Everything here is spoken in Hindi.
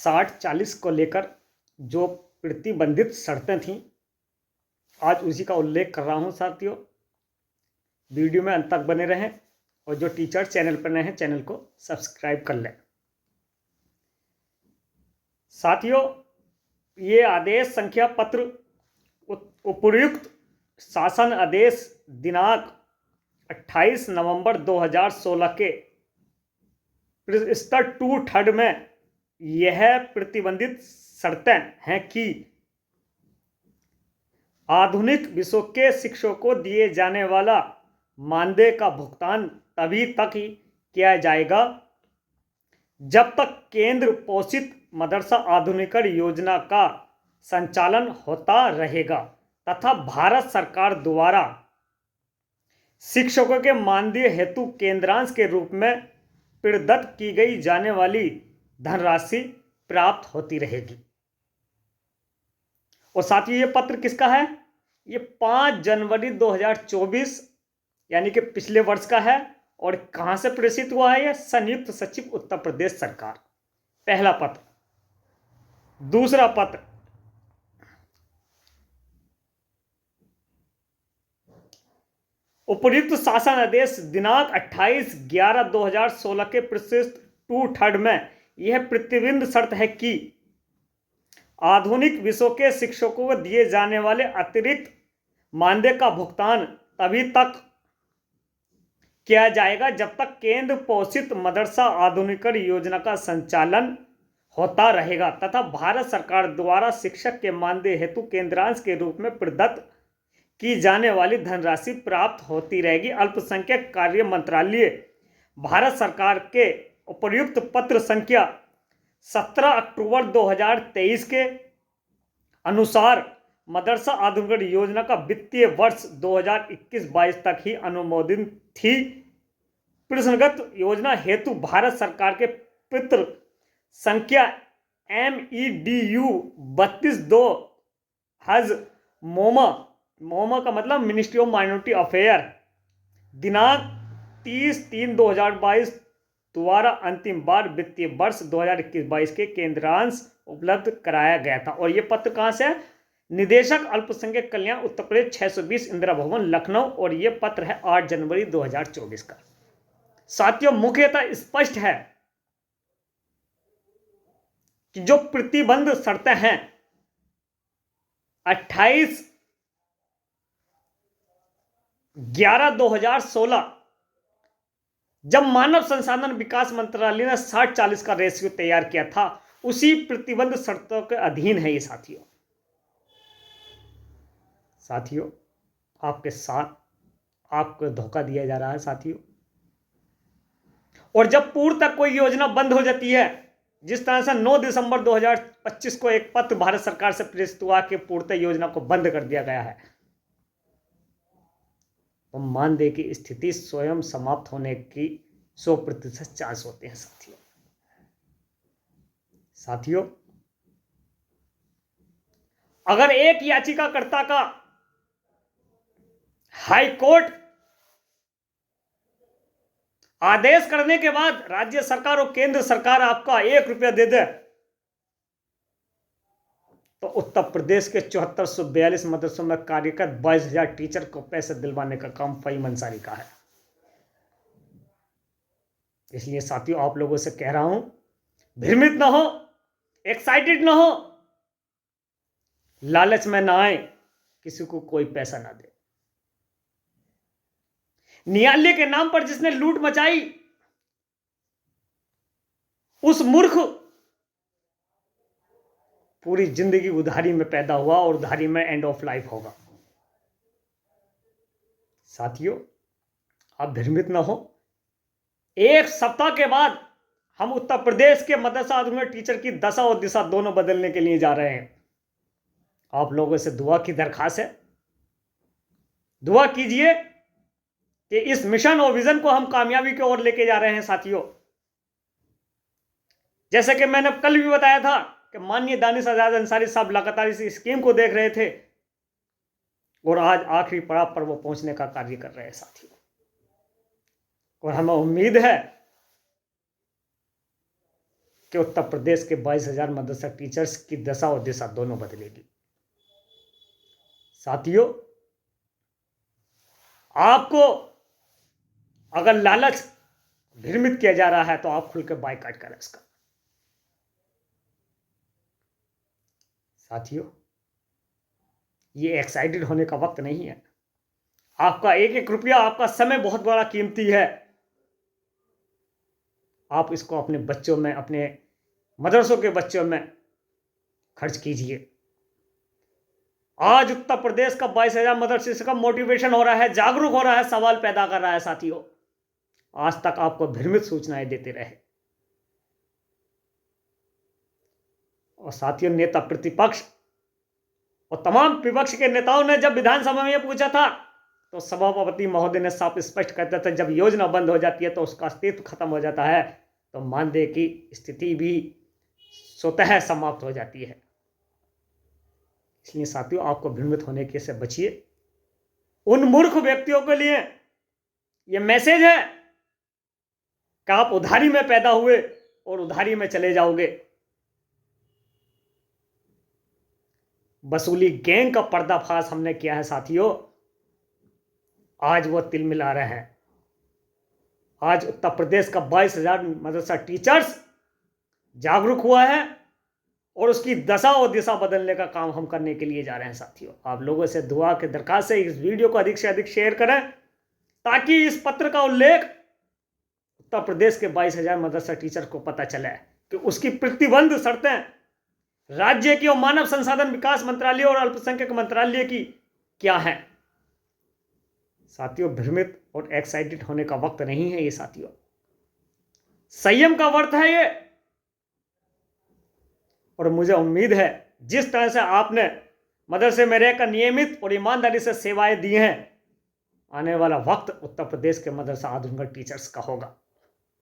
60-40 को लेकर जो प्रतिबंधित शर्तें थीं, आज उसी का उल्लेख कर रहा हूं साथियों। वीडियो में अंत तक बने रहें और जो टीचर चैनल पर नए हैं चैनल को सब्सक्राइब कर लें। साथियों, ये आदेश संख्या पत्र उपर्युक्त शासन आदेश दिनांक 28 नवंबर 2016 के स्तर 2 थर्ड में यह प्रतिबंधित शर्तें हैं कि आधुनिक विषयों के शिक्षकों को दिए जाने वाला मानदेय का भुगतान तभी तक ही किया जाएगा जब तक केंद्र पोषित मदरसा आधुनिकीकरण योजना का संचालन होता रहेगा तथा भारत सरकार द्वारा शिक्षकों के मानदेय हेतु केंद्रांश के रूप में प्रदत्त की गई जाने वाली धनराशि प्राप्त होती रहेगी। और साथियों, ये पत्र किसका है? ये 5 जनवरी 2024 यानी कि पिछले वर्ष का है। और कहां से प्रेषित हुआ है? ये संयुक्त सचिव उत्तर प्रदेश सरकार। पहला पत्र। दूसरा पत्र, उपर्युक्त शासन आदेश दिनांक 28/11/2016 के प्रशिष्ट 2 थर्ड में यह प्रतिबंध शर्त है कि आधुनिक विषयों के शिक्षकों को दिए जाने वाले अतिरिक्त मानदेय का भुगतान तभी तक किया जाएगा जब तक केंद्र पोषित मदरसा आधुनिकीकरण योजना का संचालन होता रहेगा तथा भारत सरकार द्वारा शिक्षक के मानदेय हेतु केंद्रांश के रूप में प्रदत्त की जाने वाली धनराशि प्राप्त होती रहेगी। अल्पसंख्यक कार्य मंत्रालय भारत सरकार के उपर्युक्त पत्र संख्या 17 अक्टूबर 2023 के अनुसार मदरसा आधुनिकीकरण योजना का वित्तीय वर्ष 2021-22 तक ही अनुमोदित थी। प्रश्नगत योजना हेतु भारत सरकार के पत्र संख्या MEDU 32/2 हज मोमा का मतलब मिनिस्ट्री ऑफ माइनॉरिटी अफेयर दिनांक 30/3/2022 द्वारा अंतिम बार वित्तीय वर्ष 2021-22 के केंद्रांश उपलब्ध कराया गया था। और यह पत्र कहां से है? निदेशक अल्पसंख्यक कल्याण उत्तर प्रदेश 620 इंदिरा भवन लखनऊ। और यह पत्र है 8 जनवरी 2024 का। साथियों, मुख्यतः स्पष्ट है कि जो प्रतिबंध शर्तें हैं 28/11/2016 जब मानव संसाधन विकास मंत्रालय ने 60-40 का रेशियो तैयार किया था, उसी प्रतिबंध शर्तों के अधीन है ये साथियों, आपके साथ आपको धोखा दिया जा रहा है साथियों। और जब पूर्णतः कोई योजना बंद हो जाती है, जिस तरह से 9 दिसंबर 2025 को एक पत्र भारत सरकार से प्रेषित हुआ कि पूर्णतः योजना को बंद कर दिया गया है, तो मानदेय की स्थिति स्वयं समाप्त होने की 100% चांस होते हैं साथियों। अगर एक याचिकाकर्ता का हाई कोर्ट आदेश करने के बाद राज्य सरकार और केंद्र सरकार आपका 1 रुपया दे दे, तो उत्तर प्रदेश के 7442 मदरसों में कार्यरत 22,000 टीचर को पैसे दिलवाने का काम फहीम अंसारी का है। इसलिए साथियों, आप लोगों से कह रहा हूं, भ्रमित ना हो, एक्साइटेड ना हो, लालच में ना आए, किसी को कोई पैसा ना दे। न्यायालय के नाम पर जिसने लूट मचाई, उस मूर्ख पूरी जिंदगी उधारी में पैदा हुआ और उधारी में एंड ऑफ लाइफ होगा। साथियों, आप भ्रमित ना हो। 1 सप्ताह के बाद हम उत्तर प्रदेश के मदरसा आधुनिक टीचर की दशा और दिशा दोनों बदलने के लिए जा रहे हैं। आप लोगों से दुआ की दरखास्त है, दुआ कीजिए कि इस मिशन और विजन को हम कामयाबी की ओर लेके जा रहे हैं साथियों। जैसे कि मैंने कल भी बताया था कि माननीय दानिश आजाद अंसारी साहब लगातार इस स्कीम को देख रहे थे और आज आखिरी पड़ाव पर वो पहुंचने का कार्य कर रहे हैं साथियों। और हमें उम्मीद है कि उत्तर प्रदेश के 22,000 मदरसा टीचर्स की दशा और दिशा दोनों बदलेगी। साथियों, आपको अगर लालच भ्रमित किया जा रहा है तो आप खुल के बायकॉट करें इसका। साथियों, ये एक्साइटेड होने का वक्त नहीं है। आपका एक एक रुपया, आपका समय बहुत बड़ा कीमती है। आप इसको अपने बच्चों में, अपने मदरसों के बच्चों में खर्च कीजिए। आज उत्तर प्रदेश का 22,000 मदरसे का मोटिवेशन हो रहा है, जागरूक हो रहा है, सवाल पैदा कर रहा है। साथियों, आज तक आपको भ्रमित सूचनाएं देते रहे। और साथियों, नेता प्रतिपक्ष और तमाम विपक्ष के नेताओं ने जब विधानसभा में यह पूछा था तो सभापति महोदय ने साफ स्पष्ट कहते थे, जब योजना बंद हो जाती है तो उसका अस्तित्व खत्म हो जाता है, तो मानदेय की स्थिति भी स्वतः समाप्त हो जाती है। इसलिए साथियों, आपको भ्रमित होने के से बचिए। उन मूर्ख व्यक्तियों के लिए यह मैसेज है कि आप उधारी में पैदा हुए और उधारी में चले जाओगे। वसूली गैंग का पर्दाफाश हमने किया है साथियों। आज वो तिलमिला रहे हैं। आज उत्तर प्रदेश का 22,000 मदरसा टीचर्स जागरूक हुआ है और उसकी दशा और दिशा बदलने का काम हम करने के लिए जा रहे हैं। साथियों, आप लोगों से दुआ के दरखास्त है, इस वीडियो को अधिक से अधिक शेयर करें ताकि इस पत्र का उल्लेख उत्तर प्रदेश के 22,000 मदरसा टीचर को पता चले कि उसकी प्रतिबंध शर्तें राज्य की और मानव संसाधन विकास मंत्रालय और अल्पसंख्यक मंत्रालय की क्या है। साथियों, भ्रमित और एक्साइटेड होने का वक्त नहीं है ये। साथियों, संयम का वर्त है ये। और मुझे उम्मीद है जिस तरह से आपने मदरसे में रहकर नियमित और ईमानदारी से सेवाएं दी हैं, आने वाला वक्त उत्तर प्रदेश के मदरसा आधुनिक टीचर्स का होगा।